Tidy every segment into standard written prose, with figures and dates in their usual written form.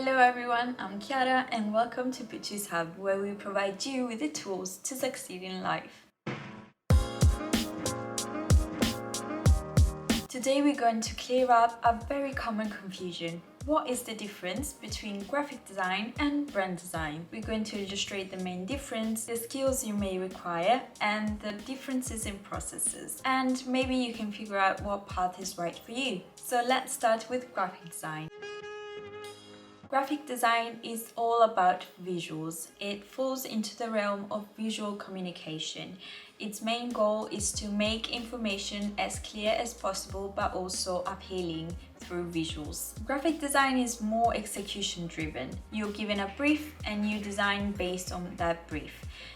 Hello everyone, I'm Chiara and welcome to Pitches Hub, where we provide you with the tools to succeed in life. Today we're going to clear up a very common confusion. What is the difference between graphic design and brand design? We're going to illustrate the main difference, the skills you may require, and the differences in processes. And maybe you can figure out what path is right for you. So let's start with graphic design. Graphic design is all about visuals. It falls into the realm of visual communication. Its main goal is to make information as clear as possible but also appealing through visuals. Graphic design is more execution driven. You're given a brief and you design based on that brief.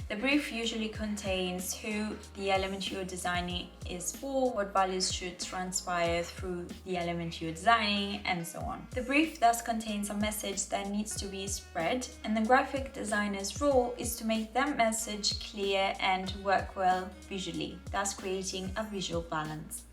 The brief usually contains who the element you're designing is for, what values should transpire through the element you're designing, and so on. The brief thus contains a message that needs to be spread, and the graphic designer's role is to make that message clear and work well visually, thus creating a visual balance.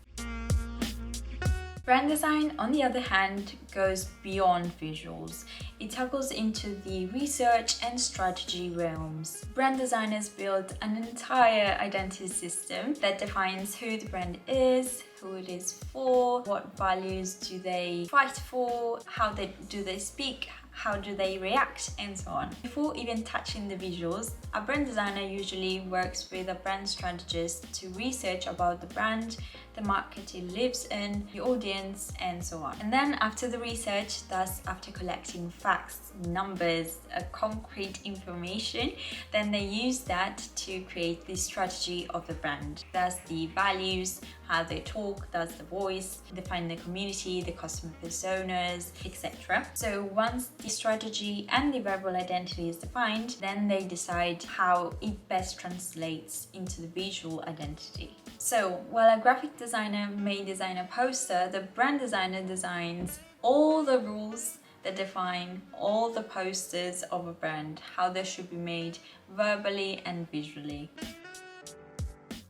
Brand design, on the other hand, goes beyond visuals. It tackles into the research and strategy realms. Brand designers build an entire identity system that defines who the brand is, who it is for, what values do they fight for, how do they speak, how do they react, and so on. Before even touching the visuals, a brand designer usually works with a brand strategist to research about the brand, the market it lives in, the audience, and so on. And then after the research, thus after collecting facts, numbers, concrete information, then they use that to create the strategy of the brand. Thus the values, how they talk, thus the voice, define the community, the customer personas, etc. So once the strategy and the verbal identity is defined, then they decide how it best translates into the visual identity. So while a graphic designer may design a poster, the brand designer designs all the rules that define all the posters of a brand, how they should be made verbally and visually.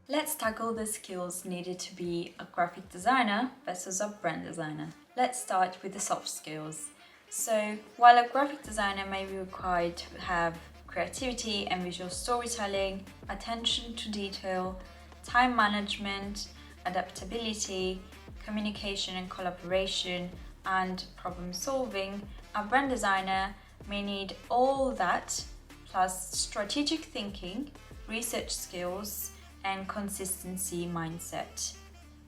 Let's tackle the skills needed to be a graphic designer versus a brand designer. Let's start with the soft skills. So while a graphic designer may be required to have creativity and visual storytelling, attention to detail, time management, adaptability, communication and collaboration, and problem solving, a brand designer may need all that plus strategic thinking, research skills, and consistency mindset.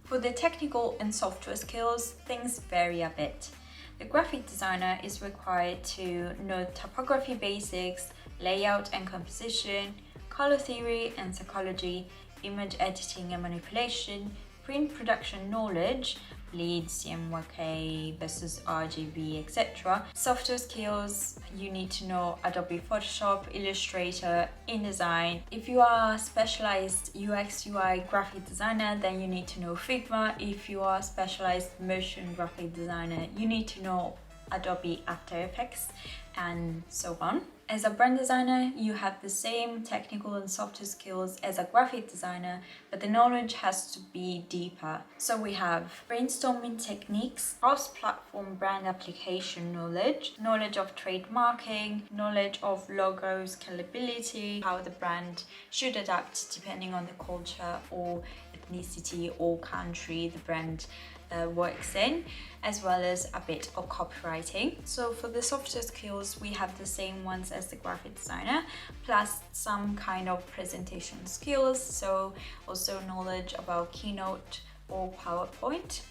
For the technical and software skills, things vary a bit. The graphic designer is required to know typography basics, layout and composition, color theory and psychology, image editing and manipulation, print production knowledge, bleed, CMYK versus RGB, etc. Software skills, you need to know Adobe Photoshop, Illustrator, InDesign. If you are a specialized UX UI graphic designer, then you need to know Figma. If you are a specialized motion graphic designer, you need to know Adobe After Effects, and so on. As a brand designer, you have the same technical and software skills as a graphic designer, but the knowledge has to be deeper. So we have brainstorming techniques, cross-platform brand application knowledge, knowledge of trademarking, knowledge of logo scalability, how the brand should adapt depending on the culture or ethnicity or country the brand works in, as well as a bit of copywriting. So for the software skills, we have the same ones as the graphic designer, plus some kind of presentation skills, so also knowledge about Keynote or PowerPoint.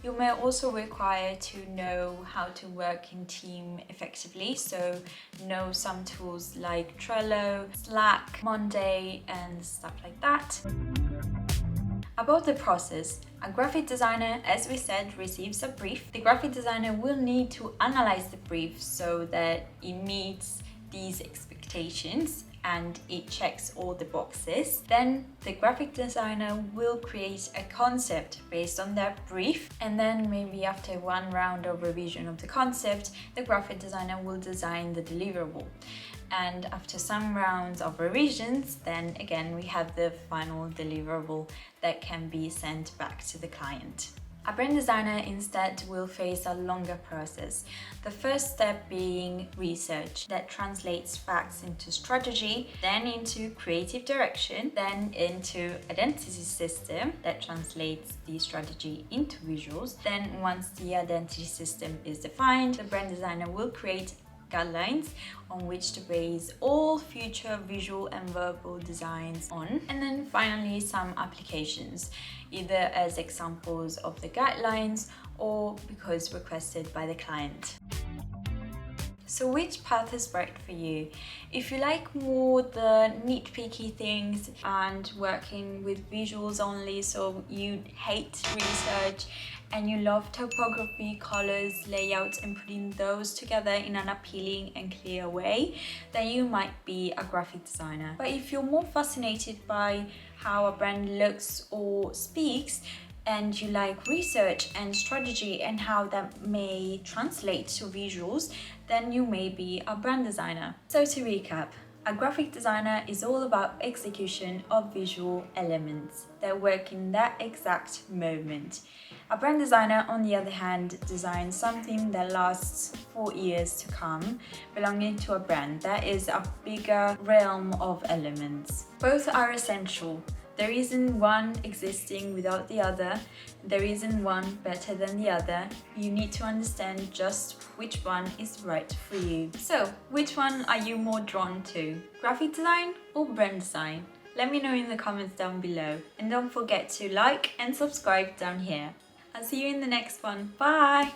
You may also require to know how to work in team effectively, so know some tools like Trello, Slack, Monday, and stuff like that. About the process, a graphic designer, as we said, receives a brief. The graphic designer will need to analyze the brief so that it meets these expectations and it checks all the boxes. Then the graphic designer will create a concept based on that brief, and then maybe after one round of revision of the concept, the graphic designer will design the deliverable. And after some rounds of revisions, then again we have the final deliverable that can be sent back to the client. A brand designer instead will face a longer process. The first step being research that translates facts into strategy, then into creative direction, then into identity system that translates the strategy into visuals. Then once the identity system is defined, the brand designer will create guidelines on which to base all future visual and verbal designs on, and then finally some applications, either as examples of the guidelines or because requested by the client. So which path is right for you? If you like more the nitpicky things and working with visuals only, so you hate research and you love topography, colors, layouts and putting those together in an appealing and clear way, then you might be a graphic designer. But if you're more fascinated by how a brand looks or speaks, and you like research and strategy and how that may translate to visuals, then you may be a brand designer. So to recap, a graphic designer is all about execution of visual elements that work in that exact moment. A brand designer, on the other hand, designs something that lasts for years to come, belonging to a brand. That is a bigger realm of elements. Both are essential. There isn't one existing without the other. There isn't one better than the other. You need to understand just which one is right for you. So, which one are you more drawn to? Graphic design or brand design? Let me know in the comments down below. And don't forget to like and subscribe down here. I'll see you in the next one. Bye!